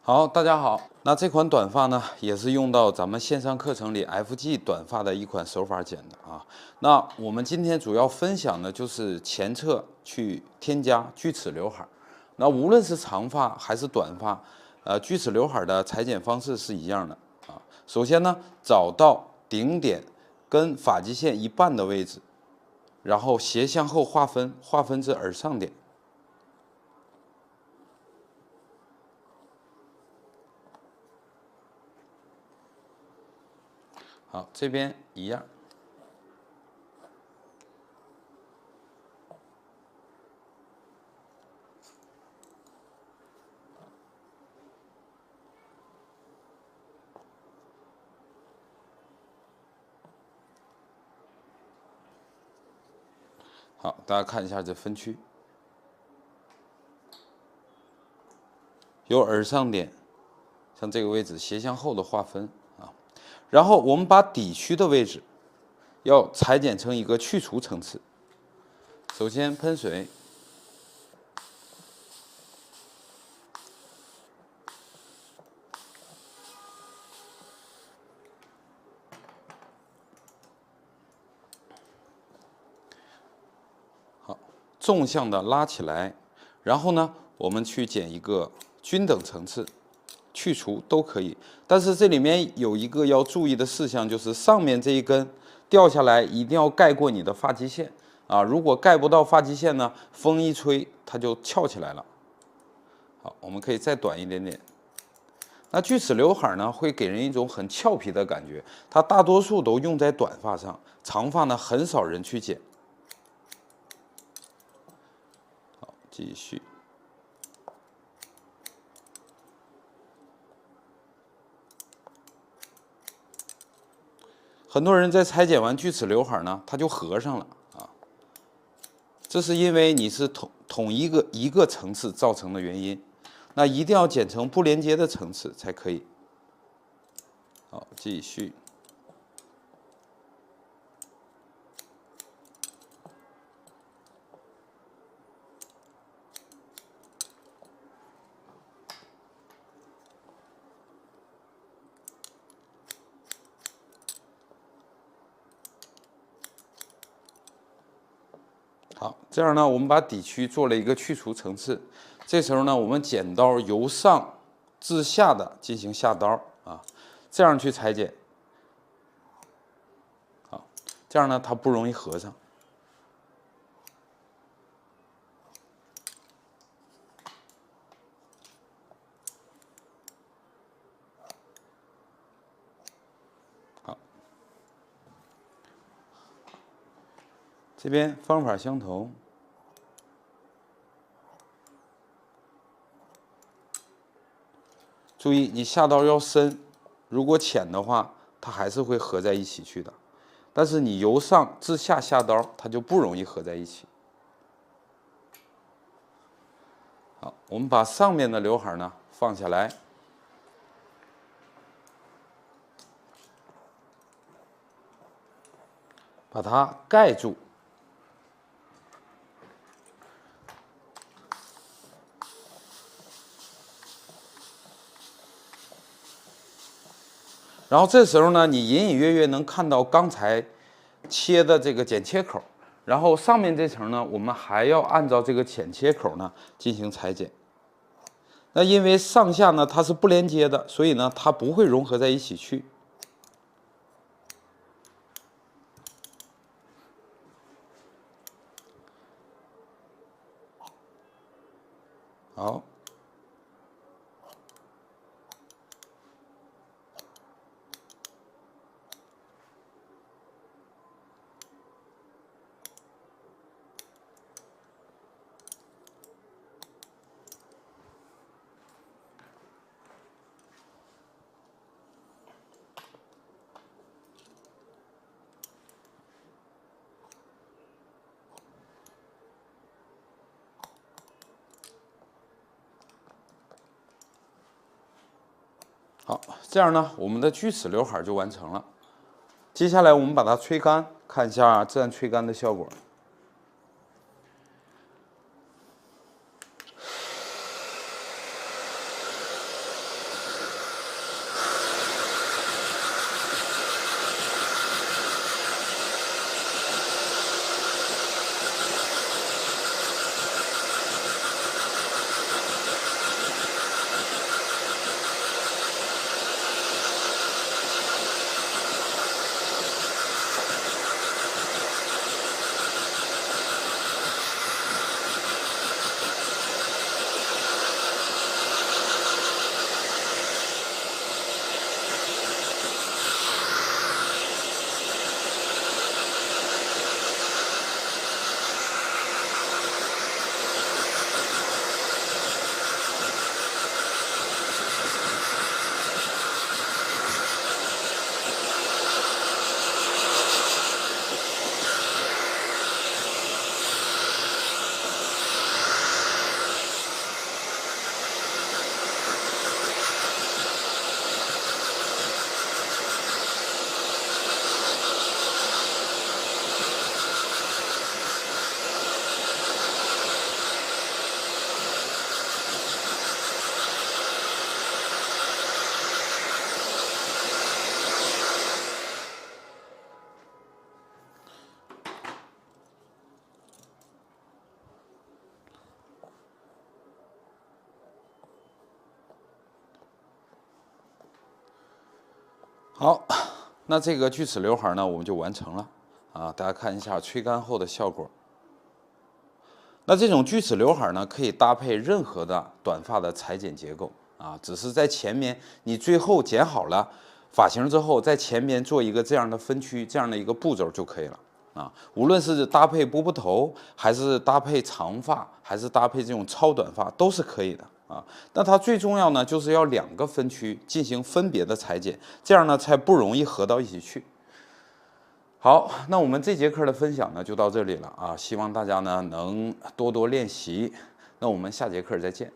好，大家好。那这款短发呢，也是用到咱们线上课程里 FG 短发的一款手法剪的啊。那我们今天主要分享的就是前侧去添加锯齿刘海。那无论是长发还是短发，锯齿刘海的裁剪方式是一样的啊。首先呢，找到顶点跟发际线一半的位置，然后斜向后划分至耳上点。好，这边一样。好，大家看一下这分区，由耳上点像这个位置斜向后的划分啊，然后我们把底区的位置要裁剪成一个去除层次。首先喷水，好，纵向的拉起来，然后呢，我们去剪一个均等层次，去除都可以。但是这里面有一个要注意的事项，就是上面这一根掉下来一定要盖过你的发际线啊，如果盖不到发际线呢，风一吹它就翘起来了。好，我们可以再短一点点。那锯齿刘海呢，会给人一种很俏皮的感觉，它大多数都用在短发上，长发呢很少人去剪。好，继续。很多人在裁剪完锯齿刘海呢，它就合上了啊，这是因为你是同一个层次造成的原因。那一定要剪成不连接的层次才可以。好，继续。好，这样呢，我们把底区做了一个去除层次。这时候呢，我们剪刀由上至下的进行下刀啊，这样去裁剪。好，这样呢，它不容易合上。好，这边方法相同。注意，你下刀要深，如果浅的话，它还是会合在一起去的。但是你由上至下下刀，它就不容易合在一起。好，我们把上面的刘海呢放下来，把它盖住。然后这时候呢，你隐隐约约能看到刚才切的这个剪切口，然后上面这层呢，我们还要按照这个剪切口呢进行裁剪。那因为上下呢它是不连接的，所以呢它不会融合在一起去。好。好，这样呢，我们的锯齿刘海就完成了。接下来我们把它吹干，看一下自然吹干的效果。好，那这个锯齿刘海呢，我们就完成了啊。大家看一下吹干后的效果。那这种锯齿刘海呢，可以搭配任何的短发的裁剪结构啊，只是在前面你最后剪好了发型之后，在前面做一个这样的分区，这样的一个步骤就可以了啊。无论是搭配波波头，还是搭配长发，还是搭配这种超短发，都是可以的。啊，那它最重要呢，就是要2个分区进行分别的裁剪，这样呢才不容易合到一起去。好，那我们这节课的分享呢就到这里了啊，希望大家呢能多多练习。那我们下节课再见。